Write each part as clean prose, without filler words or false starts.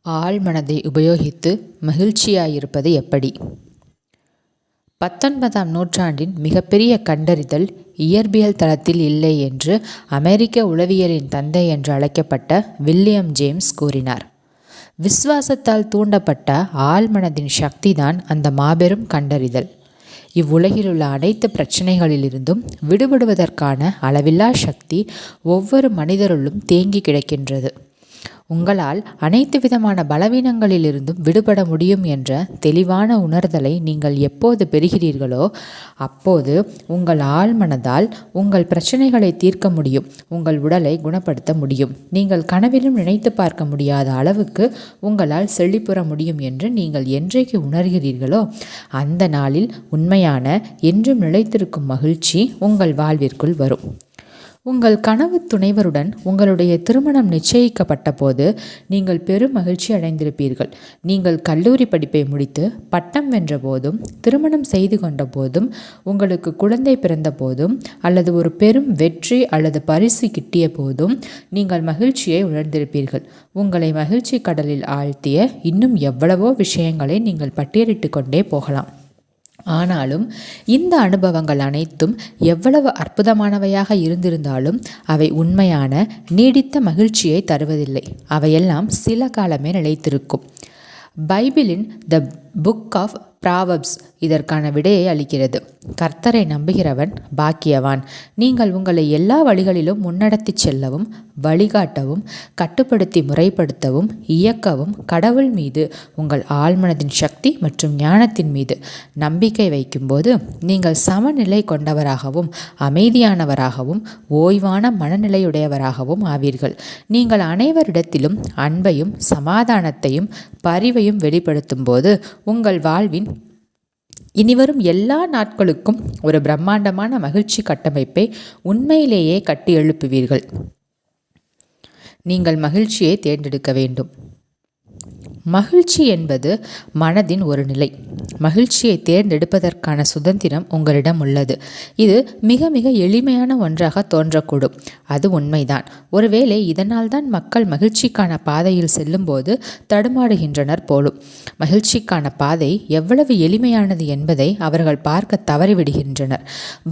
ஆழ்மனதை உபயோகித்து மகிழ்ச்சியாயிருப்பது எப்படி? 19ஆம் நூற்றாண்டின் மிகப்பெரிய கண்டறிதல் இயற்பியல் தளத்தில் இல்லை என்று அமெரிக்க உளவியலின் தந்தை என்று அழைக்கப்பட்ட வில்லியம் ஜேம்ஸ் கூறினார். விசுவாசத்தால் தூண்டப்பட்ட ஆழ்மனதின் சக்திதான் அந்த மாபெரும் கண்டறிதல். இவ்வுலகிலுள்ள அனைத்து பிரச்சனைகளிலிருந்தும் விடுபடுவதற்கான அளவில்லா சக்தி ஒவ்வொரு மனிதருள்ளும் தேங்கி கிடக்கின்றது. உங்களால் அனைத்து விதமான பலவீனங்களிலிருந்தும் விடுபட முடியும் என்ற தெளிவான உணர்தலை நீங்கள் எப்போது பெறுகிறீர்களோ அப்போது உங்கள் ஆழ்மனதால் உங்கள் பிரச்சனைகளை தீர்க்க முடியும், உங்கள் உடலை குணப்படுத்த முடியும், நீங்கள் கனவிலும் நினைத்து பார்க்க முடியாத அளவுக்கு உங்களால் செழிப்புற முடியும் என்று நீங்கள் என்றைக்கு உணர்கிறீர்களோ அந்த நாளில் உண்மையான என்றும் நிலைத்திருக்கும் மகிழ்ச்சி உங்கள் வாழ்விற்குள் வரும். உங்கள் கனவு துணைவருடன் உங்களுடைய திருமணம் நிச்சயிக்கப்பட்ட போது நீங்கள் பெரும் மகிழ்ச்சி அடைந்திருப்பீர்கள். நீங்கள் கல்லூரி படிப்பை முடித்து பட்டம் வென்ற போதும், திருமணம் செய்து கொண்ட போதும், உங்களுக்கு குழந்தை பிறந்த போதும், அல்லது ஒரு பெரும் வெற்றி அல்லது பரிசு கிட்டிய போதும் நீங்கள் மகிழ்ச்சியை உணர்ந்திருப்பீர்கள். உங்களை மகிழ்ச்சி கடலில் ஆழ்த்திய இன்னும் எவ்வளவோ விஷயங்களை நீங்கள் பட்டியலிட்டு கொண்டே போகலாம். ஆனாலும் இந்த அனுபவங்கள் அனைத்தும் எவ்வளவு அற்புதமானவையாக இருந்திருந்தாலும் அவை உண்மையான நீடித்த மகிழ்ச்சியை தருவதில்லை. அவையெல்லாம் சில காலமே நிலைத்திருக்கும். பைபிளின் த புக் ஆஃப் ப்ராவர்ப்ஸ் இதற்கான விடையை அளிக்கிறது. கர்த்தரை நம்புகிறவன் பாக்கியவான். நீங்கள் உங்களை எல்லா வழிகளிலும் முன்னடத்தி செல்லவும், வழிகாட்டவும், கட்டுப்படுத்தி முறைப்படுத்தவும், இயக்கவும் கடவுள் மீது உங்கள் ஆழ்மனதின் சக்தி மற்றும் ஞானத்தின் மீது நம்பிக்கை வைக்கும்போது நீங்கள் சமநிலை கொண்டவராகவும் அமைதியானவராகவும் ஓய்வான மனநிலையுடையவராகவும் ஆவீர்கள். நீங்கள் அனைவரிடத்திலும் அன்பையும் சமாதானத்தையும் பரிவையும் வெளிப்படுத்தும் போது உங்கள் வாழ்வின் இனிவரும் எல்லா நாட்களுக்கும் ஒரு பிரம்மாண்டமான மகிழ்ச்சி கட்டமைப்பை உண்மையிலேயே கட்டி எழுப்புவீர்கள். நீங்கள் மகிழ்ச்சியை தேர்ந்தெடுக்க வேண்டும். மகிழ்ச்சி என்பது மனதின் ஒரு நிலை. மகிழ்ச்சியை தேர்ந்தெடுப்பதற்கான சுதந்திரம் உங்களிடம் உள்ளது. இது மிக மிக எளிமையான ஒன்றாக தோன்றக்கூடும். அது உண்மைதான். ஒருவேளை இதனால் தான் மக்கள் மகிழ்ச்சிக்கான பாதையில் செல்லும்போது தடுமாறுகின்றனர் போலும். மகிழ்ச்சிக்கான பாதை எவ்வளவு எளிமையானது என்பதை அவர்கள் பார்க்க தவறிவிடுகின்றனர்.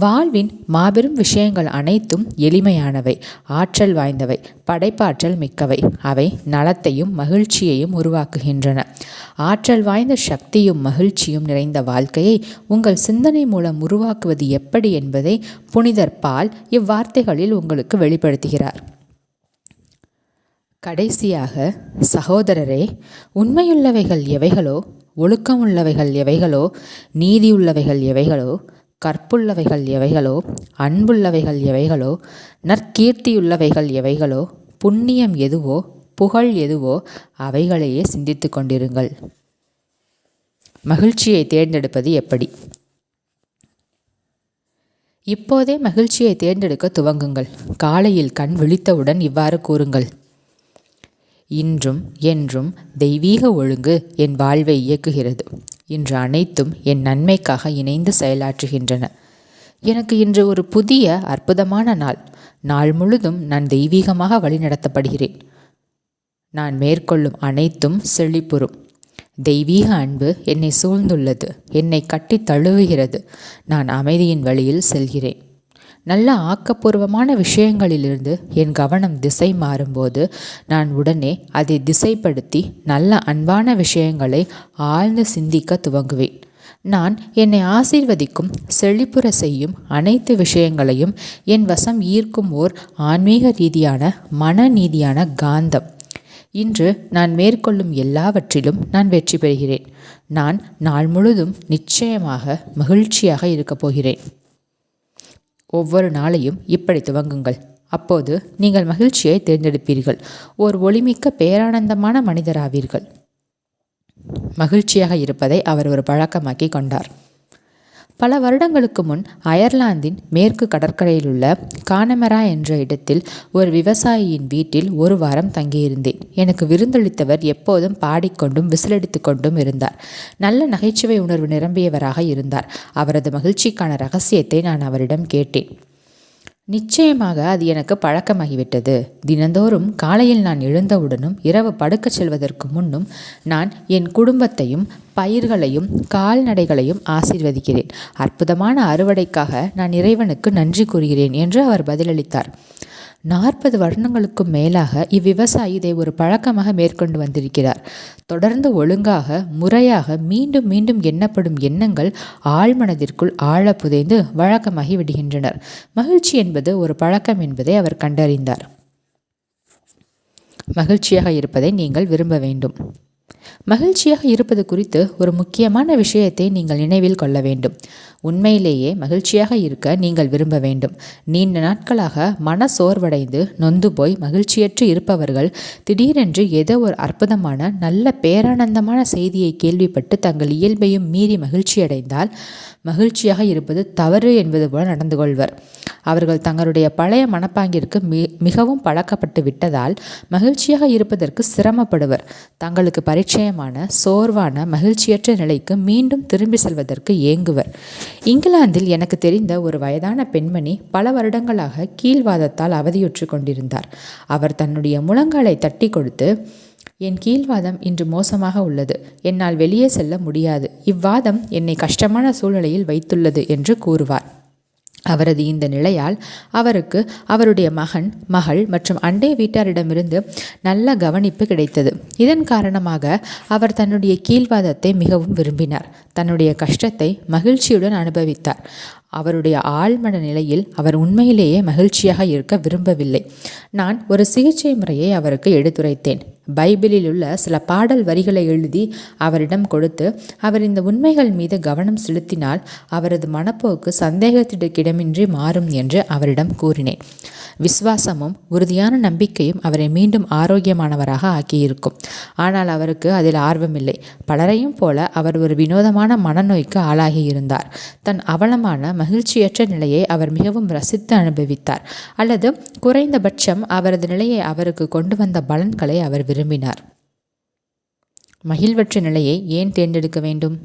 வாழ்வின் மாபெரும் விஷயங்கள் அனைத்தும் எளிமையானவை, ஆற்றல் வாய்ந்தவை, படைப்பாற்றல் மிக்கவை. அவை நலத்தையும் மகிழ்ச்சியையும் உருவாக்குகின்றன. ஆற்றல் வாய்ந்த சக்தியும் மகிழ்ச்சியும் நிறைந்த வாழ்க்கையை உங்கள் சிந்தனை மூலம் உருவாக்குவது எப்படி என்பதை புனிதர் பால் இவ்வார்த்தைகளில் உங்களுக்கு வெளிப்படுத்துகிறார். கடைசியாக, சகோதரரே, உண்மையுள்ளவைகள் எவைகளோ, ஒழுக்கமுள்ளவைகள் எவைகளோ, நீதியுள்ளவைகள் எவைகளோ, கற்புள்ளவைகள் எவைகளோ, அன்புள்ளவைகள் எவைகளோ, நற்கீர்த்தியுள்ளவைகள் எவைகளோ, புண்ணியம் எதுவோ, புகழ் எதுவோ அவைகளையே சிந்தித்து கொண்டிருங்கள். மகிழ்ச்சியை தேர்ந்தெடுப்பது எப்படி? இப்போதே மகிழ்ச்சியை தேர்ந்தெடுக்க துவங்குங்கள். காலையில் கண் விழித்தவுடன் இவ்வாறு கூறுங்கள்: இன்றும் என்றும் தெய்வீக ஒழுங்கு என் வாழ்வை இயக்குகிறது. இன்று அனைத்தும் என் நன்மைக்காக இணைந்து செயலாற்றுகின்றன. எனக்கு இன்று ஒரு புதிய அற்புதமான நாள். நாள் முழுதும் நான் தெய்வீகமாக வழிநடத்தப்படுகிறேன். நான் மேற்கொள்ளும் அனைத்தும் செழிப்புறும். தெய்வீக அன்பு என்னை சூழ்ந்துள்ளது, என்னை கட்டி தழுவுகிறது. நான் அமைதியின் வழியில் செல்கிறேன். நல்ல ஆக்கப்பூர்வமான விஷயங்களிலிருந்து என் கவனம் திசை மாறும்போது நான் உடனே அதை திசைப்படுத்தி நல்ல அன்பான விஷயங்களை ஆழ்ந்து சிந்திக்க துவங்குவேன். நான் என்னை ஆசீர்வதிக்கும், செழிப்புற செய்யும் அனைத்து விஷயங்களையும் என் வசம் ஈர்க்கும் ஓர் ஆன்மீக ரீதியான மனநீதியான காந்தம். இன்று நான் மேற்கொள்ளும் எல்லாவற்றிலும் நான் வெற்றி பெறுகிறேன். நான் நாள் முழுதும் நிச்சயமாக மகிழ்ச்சியாக இருக்கப் போகிறேன். ஒவ்வொரு நாளையும் இப்படி துவங்குங்கள். அப்போது நீங்கள் மகிழ்ச்சியை தேர்ந்தெடுப்பீர்கள். ஓர் ஒளிமிக்க பேரானந்தமான மனிதராவீர்கள். மகிழ்ச்சியாக இருப்பதை அவர் ஒரு பழக்கமாக்கி கொண்டார். பல வருடங்களுக்கு முன் அயர்லாந்தின் மேற்கு கடற்கரையில் உள்ள கானமெரா என்ற இடத்தில் ஒரு விவசாயியின் வீட்டில் ஒரு வாரம் தங்கியிருந்தேன். எனக்கு விருந்தளித்தவர் எப்போதும் பாடிக்கொண்டும் விசிலடித்து கொண்டும் இருந்தார். நல்ல நகைச்சுவை உணர்வு நிரம்பியவராக இருந்தார். அவரது மகிழ்ச்சிக்கான ரகசியத்தை நான் அவரிடம் கேட்டேன். நிச்சயமாக அது எனக்கு பழக்கமாகிவிட்டது. தினந்தோறும் காலையில் நான் எழுந்தவுடனும் இரவு படுக்கச் செல்வதற்கு முன்னும் நான் என் குடும்பத்தையும் பயிர்களையும் கால்நடைகளையும் ஆசீர்வதிக்கிறேன். அற்புதமான அறுவடைக்காக நான் இறைவனுக்கு நன்றி கூறுகிறேன் என்று அவர் பதிலளித்தார். 40 வருடங்களுக்கும் மேலாக இவ்விவசாயி இதை ஒரு பழக்கமாக மேற்கொண்டு வந்திருக்கிறார். தொடர்ந்து ஒழுங்காக முறையாக மீண்டும் மீண்டும் எண்ணப்படும் எண்ணங்கள் ஆழ்மனதிற்குள் ஆழ புதைந்து வழக்கமாகி விடுகின்றனர். மகிழ்ச்சி என்பது ஒரு பழக்கம் என்பதை அவர் கண்டறிந்தார். மகிழ்ச்சியாக இருப்பதை நீங்கள் விரும்ப வேண்டும். மகிழ்ச்சியாக இருப்பது குறித்து ஒரு முக்கியமான விஷயத்தை நீங்கள் நினைவில் கொள்ள வேண்டும். உண்மையிலேயே மகிழ்ச்சியாக இருக்க நீங்கள் விரும்ப வேண்டும். நீண்ட நாட்களாக மன சோர்வடைந்து நொந்து போய் மகிழ்ச்சியற்று இருப்பவர்கள் திடீரென்று ஏதோ ஒரு அற்புதமான நல்ல பேரானந்தமான செய்தியை கேள்விப்பட்டு தங்கள் இயல்பையும் மீறி மகிழ்ச்சியடைந்தால் மகிழ்ச்சியாக இருப்பது தவறு என்பது போல நடந்து கொள்வர். அவர்கள் தங்களுடைய பழைய மனப்பாங்கிற்கு மிகவும் பழக்கப்பட்டு விட்டதால் மகிழ்ச்சியாக இருப்பதற்கு சிரமப்படுவர். தங்களுக்கு பரிச்சயமான சோர்வான மகிழ்ச்சியற்ற நிலைக்கு மீண்டும் திரும்பி செல்வதற்கு ஏங்குவர். இங்கிலாந்தில் எனக்கு தெரிந்த ஒரு வயதான பெண்மணி பல வருடங்களாக கீழ்வாதத்தால் அவதியுற்று கொண்டிருந்தார். அவர் தன்னுடைய முழங்காலை தட்டி கொடுத்து, என் கீழ்வாதம் இன்று மோசமாக உள்ளது, என்னால் வெளியே செல்ல முடியாது, இவ்வாதம் என்னை கஷ்டமான சூழ்நிலையில் வைத்துள்ளது என்று கூறுவார். அவரது இந்த நிலையால் அவருக்கு அவருடைய மகன் மகள் மற்றும் அண்டை வீட்டாரிடமிருந்து நல்ல கவனிப்பு கிடைத்தது. இதன் காரணமாக அவர் தன்னுடைய கீழ்வாதத்தை மிகவும் விரும்பினார். தன்னுடைய கஷ்டத்தை மகிழ்ச்சியுடன் அனுபவித்தார். அவருடைய ஆழ்மன நிலையில் அவர் உண்மையிலேயே மகிழ்ச்சியாக இருக்க விரும்பவில்லை. நான் ஒரு சிகிச்சை முறையை அவருக்கு எடுத்துரைத்தேன். பைபிளில் உள்ள சில பாடல் வரிகளை எழுதி அவரிடம் கொடுத்து, அவர் இந்த உண்மைகள் மீது கவனம் செலுத்தினால் அவரது மனப்போக்கு சந்தேகத்திடமின்றி மாறும் என்று அவரிடம் கூறினேன். விசுவாசமும் உறுதியான நம்பிக்கையும் அவரை மீண்டும் ஆரோக்கியமானவராக ஆக்கியிருக்கும். ஆனால் அவருக்கு அதில் ஆர்வமில்லை. பலரையும் போல அவர் ஒரு வினோதமான மனநோய்க்கு ஆளாகியிருந்தார். தன் அவலமான மகிழ்ச்சியற்ற நிலையை அவர் மிகவும் ரசித்து அனுபவித்தார். அல்லது குறைந்தபட்சம் அவரது நிலையை அவருக்கு கொண்டு வந்த பலன்களை அவர் விரும்பினார். மகிழ்வற்ற நிலையை ஏன் தேர்ந்தெடுக்க வேண்டும்?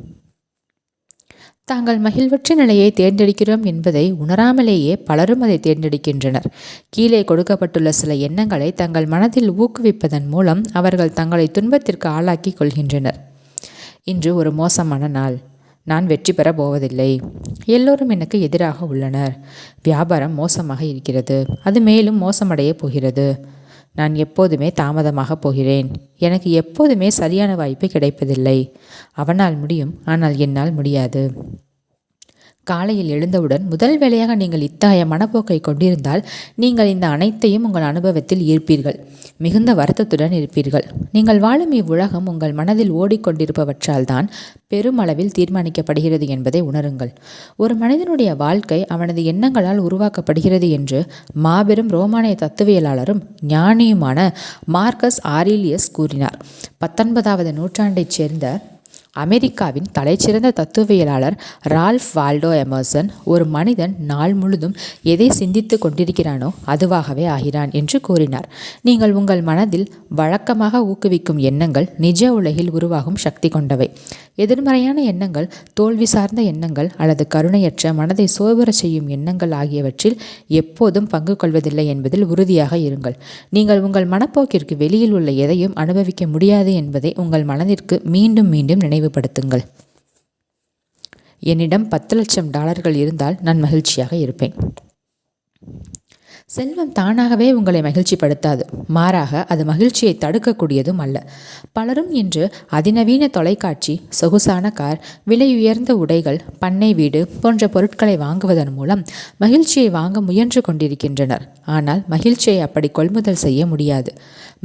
தாங்கள் மகிழ்வற்ற நிலையை தேர்ந்தெடுக்கிறோம் என்பதை உணராமலேயே பலரும் அதை தேர்ந்தெடுக்கின்றனர். கீழே கொடுக்கப்பட்டுள்ள சில எண்ணங்களை தங்கள் மனதில் ஊக்குவிப்பதன் மூலம் அவர்கள் தங்களை துன்பத்திற்கு ஆளாக்கி கொள்கின்றனர். இன்று ஒரு மோசமான நாள். நான் வெற்றி பெற போவதில்லை. எல்லோரும் எனக்கு எதிராக உள்ளனர். வியாபாரம் மோசமாக இருக்கிறது. அது மேலும் மோசமடைய போகிறது. நான் எப்போதுமே தாமதமாக போகிறேன். எனக்கு எப்போதுமே சரியான வாய்ப்பு கிடைப்பதில்லை. அவனால் முடியும், ஆனால் என்னால் முடியாது. காலையில் எழுந்தவுடன் முதல் வேளையாக நீங்கள் இத்தகைய மனப்போக்கை கொண்டிருந்தால் நீங்கள் இந்த அனைத்தையும் உங்கள் அனுபவத்தில் ஈர்ப்பீர்கள். மிகுந்த வருத்தத்துடன் இருப்பீர்கள். நீங்கள் வாழும் இவ்வுலகம் உங்கள் மனதில் ஓடிக்கொண்டிருப்பவற்றால் தான் பெருமளவில் தீர்மானிக்கப்படுகிறது என்பதை உணருங்கள். ஒரு மனிதனுடைய வாழ்க்கை அவனது எண்ணங்களால் உருவாக்கப்படுகிறது என்று மாபெரும் ரோமானிய தத்துவியலாளரும் ஞானியுமான மார்க்கஸ் ஆரிலியஸ் கூறினார். 19வது நூற்றாண்டைச் சேர்ந்த அமெரிக்காவின் தலைச்சிறந்த தத்துவியலாளர் ரால்ஃப் வால்டோ எமர்சன், ஒரு மனிதன் நாள் முழுதும் எதை சிந்தித்து கொண்டிருக்கிறானோ அதுவாகவே ஆகிறான் என்று கூறினார். நீங்கள் உங்கள் மனதில் வழக்கமாக ஊக்குவிக்கும் எண்ணங்கள் நிஜ உலகில் உருவாகும் சக்தி கொண்டவை. எதிர்மறையான எண்ணங்கள், தோல்வி சார்ந்த எண்ணங்கள் அல்லது கருணையற்ற மனதை சோர்வுறச் செய்யும் எண்ணங்கள் ஆகியவற்றில் எப்போதும் பங்கு கொள்வதில்லை என்பதில் உறுதியாக இருங்கள். நீங்கள் உங்கள் மனப்போக்கிற்கு வெளியில் உள்ள எதையும் அனுபவிக்க முடியாது என்பதை உங்கள் மனதிற்கு மீண்டும் மீண்டும் நினைவுபடுத்துங்கள். என்னிடம் $10,00,000 இருந்தால் நான் மகிழ்ச்சியாக இருப்பேன். செல்வம் தானாகவே உங்களை மகிழ்ச்சிப்படுத்தாது. மாறாக அது மகிழ்ச்சியை தடுக்கக்கூடியதும் அல்ல. பலரும் இன்று அதிநவீன தொலைக்காட்சி, சொகுசான கார், விலை உயர்ந்த உடைகள், பண்ணை வீடு போன்ற பொருட்களை வாங்குவதன் மூலம் மகிழ்ச்சியை வாங்க முயன்று கொண்டிருக்கின்றனர். ஆனால் மகிழ்ச்சியை அப்படி கொள்முதல் செய்ய முடியாது.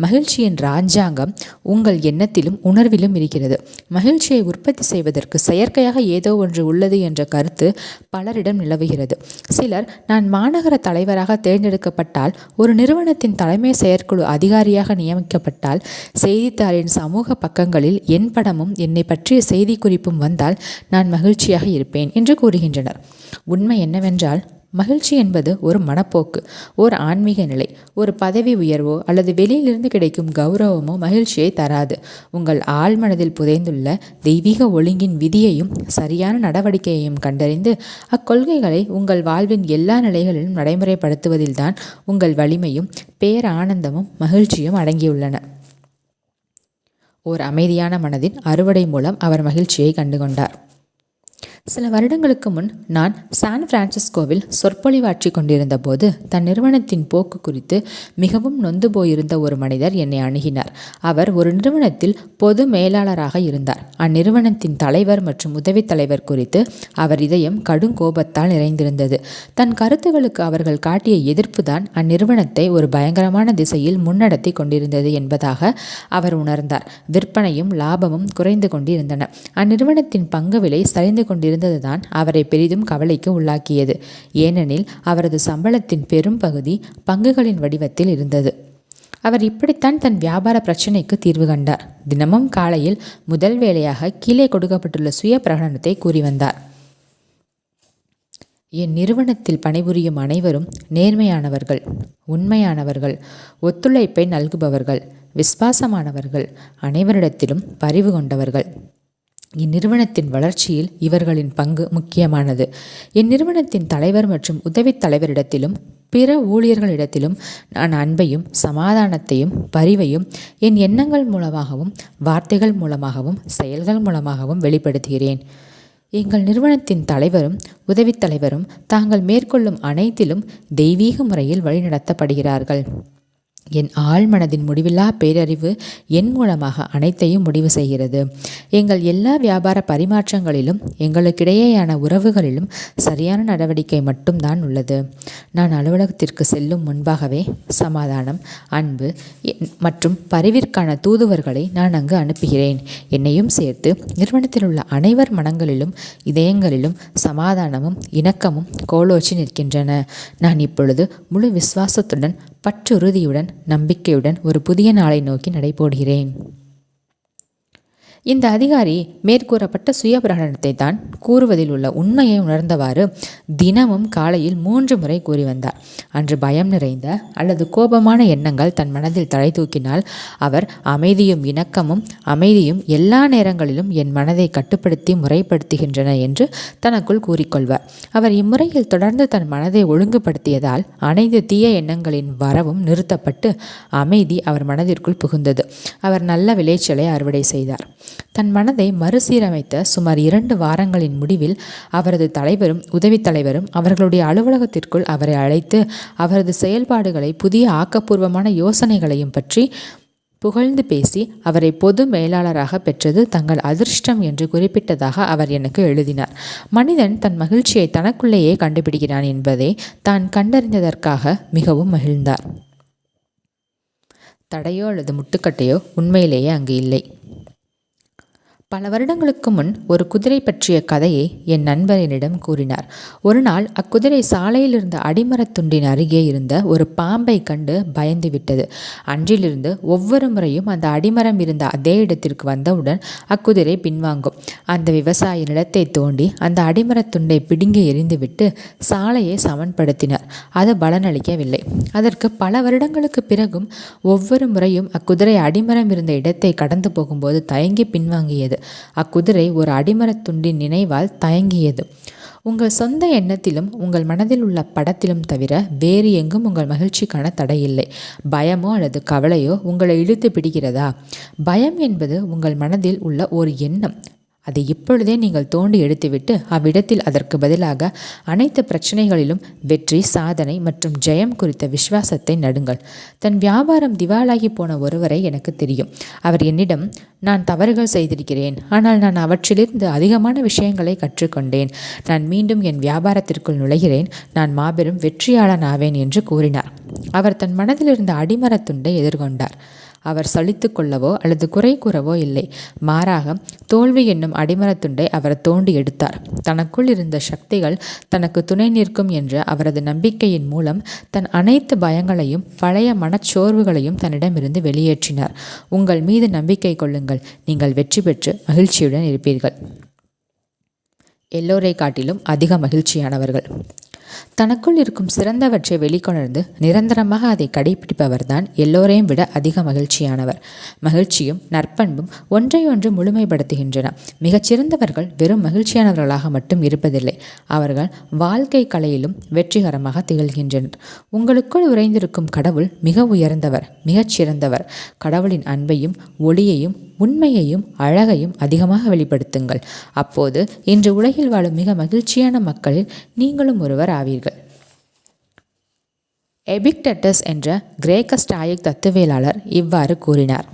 மகிழ்ச்சியின் ராஜாங்கம் உங்கள் எண்ணத்திலும் உணர்விலும் இருக்கிறது. மகிழ்ச்சியை உற்பத்தி செய்வதற்கு செயற்கையாக ஏதோ ஒன்று உள்ளது என்ற கருத்து பலரிடம் நிலவுகிறது. சிலர், நான் மாநகர தலைவராக தேர்ந்தெடுக்கப்பட்டால், ஒரு நிறுவனத்தின் தலைமை செயற்குழு அதிகாரியாக நியமிக்கப்பட்டால், செய்தித்தாளின் சமூக பக்கங்களில் என் படமும் என்னை பற்றிய செய்தி குறிப்பும் வந்தால் நான் மகிழ்ச்சியாக இருப்பேன் என்று கூறுகின்றனர். உண்மை என்னவென்றால், மகிழ்ச்சி என்பது ஒரு மனப்போக்கு, ஒரு ஆன்மீக நிலை. ஒரு பதவி உயர்வோ அல்லது வெளியிலிருந்து கிடைக்கும் கௌரவமோ மகிழ்ச்சியை தராது. உங்கள் ஆழ்மனதில் புதைந்துள்ள தெய்வீக ஒழுங்கின் விதியையும் சரியான நடவடிக்கையையும் கண்டறிந்து அக்கொள்கைகளை உங்கள் வாழ்வின் எல்லா நிலைகளிலும் நடைமுறைப்படுத்துவதில்தான் உங்கள் வலிமையும் பேரானந்தமும் மகிழ்ச்சியும் அடங்கியுள்ளன. ஓர் அமைதியான மனதின் அறுவடை மூலம் அவர் மகிழ்ச்சியை கண்டுகொண்டார். சில வருடங்களுக்கு முன் நான் சான் பிரான்சிஸ்கோவில் சொற்பொழிவாற்றி கொண்டிருந்த போது தன் நிறுவனத்தின் போக்கு குறித்து மிகவும் நொந்து போயிருந்த ஒரு மனிதர் என்னை அணுகினார். அவர் ஒரு நிறுவனத்தில் பொது மேலாளராக இருந்தார். அந்நிறுவனத்தின் தலைவர் மற்றும் உதவித் தலைவர் குறித்து அவர் இதயம் கடும் கோபத்தால் நிறைந்திருந்தது. தன் கருத்துகளுக்கு அவர்கள் காட்டிய எதிர்ப்புதான் அந்நிறுவனத்தை ஒரு பயங்கரமான திசையில் முன்னடத்தி கொண்டிருந்தது என்பதாக அவர் உணர்ந்தார். விற்பனையும் லாபமும் குறைந்து கொண்டிருந்தன. அந்நிறுவனத்தின் பங்கு விலை சரிந்து கொண்டிருந்ததுதான் அவரை பெரிதும் கவலைக்கு உள்ளாக்கியது. ஏனெனில் அவரது சம்பளத்தின் பெரும் பகுதி பங்குகளின் வடிவத்தில் இருந்தது. அவர் இப்படித்தான் தன் வியாபார பிரச்சனைக்கு தீர்வு கண்டார். தினமும் காலையில் முதல் வேளையாக கீழே கொடுக்கப்பட்டுள்ள சுய பிரகடனத்தை கூறி வந்தார். என் நிறுவனத்தில் பணிபுரியும் அனைவரும் நேர்மையானவர்கள், உண்மையானவர்கள், ஒத்துழைப்பை நல்குபவர்கள், விசுவாசமானவர்கள், அனைவரிடத்திலும் பரிவு கொண்டவர்கள். இந்நிறுவனத்தின் வளர்ச்சியில் இவர்களின் பங்கு முக்கியமானது. என் நிறுவனத்தின் தலைவர் மற்றும் உதவித் தலைவரிடத்திலும் பிற ஊழியர்களிடத்திலும் நான் அன்பையும் சமாதானத்தையும் பரிவையும் என் எண்ணங்கள் மூலமாகவும் வார்த்தைகள் மூலமாகவும் செயல்கள் மூலமாகவும் வெளிப்படுத்துகிறேன். எங்கள் நிறுவனத்தின் தலைவரும் உதவித் தலைவரும் தாங்கள் மேற்கொள்ளும் அனைத்திலும் தெய்வீக முறையில் வழிநடத்தப்படுகிறார்கள். என் ஆழ்மனதின் முடிவில்லா பேரறிவு என் மூலமாக அனைத்தையும் முடிவு செய்கிறது. எங்கள் எல்லா வியாபார பரிமாற்றங்களிலும் எங்களுக்கிடையேயான உறவுகளிலும் சரியான நடவடிக்கை மட்டும்தான் உள்ளது. நான் அலுவலகத்திற்கு செல்லும் முன்பாகவே சமாதானம், அன்பு மற்றும் பரிவிற்கான தூதுவர்களை நான் அங்கு அனுப்புகிறேன். என்னையும் சேர்த்து நிறுவனத்தில் உள்ள அனைவர் மனங்களிலும் இதயங்களிலும் சமாதானமும் இணக்கமும் கோலோச்சி நிற்கின்றன. நான் இப்பொழுது முழு விசுவாசத்துடன் பற்றுறுதியுடன் நம்பிக்கையுடன் ஒரு புதிய நாளை நோக்கி நடைபோடுகிறேன். இந்த அதிகாரி மேற்கூறப்பட்ட சுய பிரகடனத்தை தான் கூறுவதில் உள்ள உண்மையை உணர்ந்தவாறு தினமும் காலையில் 3 முறை கூறி வந்தார். அன்று பயம் நிறைந்த அல்லது கோபமான எண்ணங்கள் தன் மனதில் தலை தூக்கினால் அவர் அமைதியும் எல்லா நேரங்களிலும் என் மனதை கட்டுப்படுத்தி முறைப்படுத்துகின்றன என்று தனக்குள் கூறிக்கொள்வார். அவர் இம்முறையில் தொடர்ந்து தன் மனதை ஒழுங்குபடுத்தியதால் அனைத்து தீய எண்ணங்களின் வரவும் நிறுத்தப்பட்டு அமைதி அவர் மனதிற்குள் புகுந்தது. அவர் நல்ல விளைச்சலை அறுவடை செய்தார். தன் மனதை மறுசீரமைத்த சுமார் 2 வாரங்களின் முடிவில் அவரது தலைவரும் உதவித் தலைவரும் அவர்களுடைய அலுவலகத்திற்குள் அவரை அழைத்து அவரது செயல்பாடுகளை புதிய ஆக்கப்பூர்வமான யோசனைகளையும் பற்றி புகழ்ந்து பேசி அவரை பொது மேலாளராக பெற்றது தங்கள் அதிர்ஷ்டம் என்று குறிப்பிட்டதாக அவர் எனக்கு எழுதினார். மனிதன் தன் மகிழ்ச்சியை தனக்குள்ளேயே கண்டுபிடிக்கிறான் என்பதை தான் கண்டறிந்ததற்காக மிகவும் மகிழ்ந்தார். தடையோ அல்லது முட்டுக்கட்டையோ உண்மையிலேயே அங்கு இல்லை. பல வருடங்களுக்கு முன் ஒரு குதிரை பற்றிய கதையை என் நண்பர் என்னிடம் கூறினார். ஒரு நாள் அக்குதிரை சாலையில் இருந்த அடிமரத்துண்டின் அருகே இருந்த ஒரு பாம்பை கண்டு பயந்து விட்டது. அன்றிலிருந்து ஒவ்வொரு முறையும் அந்த அடிமரம் இருந்த அதே இடத்திற்கு வந்தவுடன் அக்குதிரை பின்வாங்கும். அந்த விவசாய நிலத்தை தோண்டி அந்த அடிமரத்துண்டை பிடுங்கி எறிந்துவிட்டு சாலையை சமன்படுத்தினார். அது பலனளிக்கவில்லை. அதற்கு பல வருடங்களுக்கு பிறகும் ஒவ்வொரு முறையும் அக்குதிரை அடிமரம் இருந்த இடத்தை கடந்து போகும்போது தயங்கி பின்வாங்கியது. அக்குதிரை ஒரு அடிமரத்துண்டின் நினைவால் தயங்கியது. உங்கள் சொந்த எண்ணத்திலும் உங்கள் மனதில் உள்ள படத்திலும் தவிர வேறு எங்கும் உங்கள் மகிழ்ச்சிக்கான தடை இல்லை. பயமோ அல்லது கவலையோ உங்களை இழுத்து பிடிக்கிறதா? பயம் என்பது உங்கள் மனதில் உள்ள ஒரு எண்ணம். அதை இப்பொழுதே நீங்கள் தோண்டி எடுத்துவிட்டு அவ்விடத்தில் அதற்கு பதிலாக அனைத்து பிரச்சனைகளிலும் வெற்றி, சாதனை மற்றும் ஜெயம் குறித்த விசுவாசத்தை நடுங்கள். தன் வியாபாரம் திவாலாகி போன ஒருவரை எனக்கு தெரியும். அவர் என்னிடம், நான் தவறுகள் செய்திருக்கிறேன், ஆனால் நான் அவற்றிலிருந்து அதிகமான விஷயங்களை கற்றுக்கொண்டேன். நான் மீண்டும் என் வியாபாரத்திற்குள் நுழைகிறேன். நான் மாபெரும் வெற்றியாளன் ஆவேன் என்று கூறினார். அவர் தன் மனதில் இருந்த அடிமரத்துண்டை எதிர்கொண்டார். அவர் சலித்து கொள்ளவோ அல்லது குறை கூறவோ இல்லை. மாறாக தோல்வி என்னும் அடிமரத்துண்டை அவர் தோண்டி எடுத்தார். தனக்குள் இருந்த சக்திகள் தனக்கு துணை நிற்கும் என்ற அவரது நம்பிக்கையின் மூலம் தன் அனைத்து பயங்களையும் பழைய மனச்சோர்வுகளையும் தன்னிடமிருந்து வெளியேற்றினார். உங்கள் மீது நம்பிக்கை கொள்ளுங்கள். நீங்கள் வெற்றி பெற்று மகிழ்ச்சியுடன் இருப்பீர்கள். எல்லோரை காட்டிலும் அதிக மகிழ்ச்சியானவர்கள். தனக்குள் இருக்கும் சிறந்தவற்றை வெளிக்கொணர்ந்து நிரந்தரமாக அதை கடைபிடிப்பவர்தான் எல்லோரையும் விட அதிக மகிழ்ச்சியானவர். மகிழ்ச்சியும் நற்பண்பும் ஒன்றையொன்று முழுமைப்படுத்துகின்றன. மிகச்சிறந்தவர்கள் வெறும் மகிழ்ச்சியானவர்களாக மட்டும் இருப்பதில்லை, அவர்கள் வாழ்க்கை கலையிலும் வெற்றிகரமாக திகழ்கின்றனர். உங்களுக்குள் உறைந்திருக்கும் கடவுள் மிக உயர்ந்தவர், மிகச்சிறந்தவர். கடவுளின் அன்பையும் ஒளியையும் உண்மையையும் அழகையும் அதிகமாக வெளிப்படுத்துங்கள். அப்போது இன்று உலகில் வாழும் மிக மகிழ்ச்சியான மக்களில் நீங்களும் ஒருவர் ஆவீர்கள். எபிக்டட்டஸ் என்ற கிரேக்க ஸ்டாயிக் தத்துவியலாளர் இவ்வாறு கூறினார்: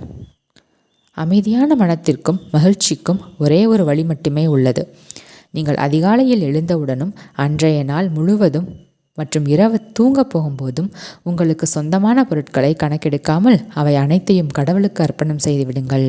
அமைதியான மனத்திற்கும் மகிழ்ச்சிக்கும் ஒரே ஒரு வழி மட்டுமே உள்ளது. நீங்கள் அதிகாலையில் எழுந்தவுடனும் அன்றைய நாள் முழுவதும் மற்றும் இரவு தூங்கப் போகும்போதும் உங்களுக்கு சொந்தமான பொருட்களை கணக்கெடுக்காமல் அவை அனைத்தையும் கடவுளுக்கு அர்ப்பணம் செய்து விடுங்கள்.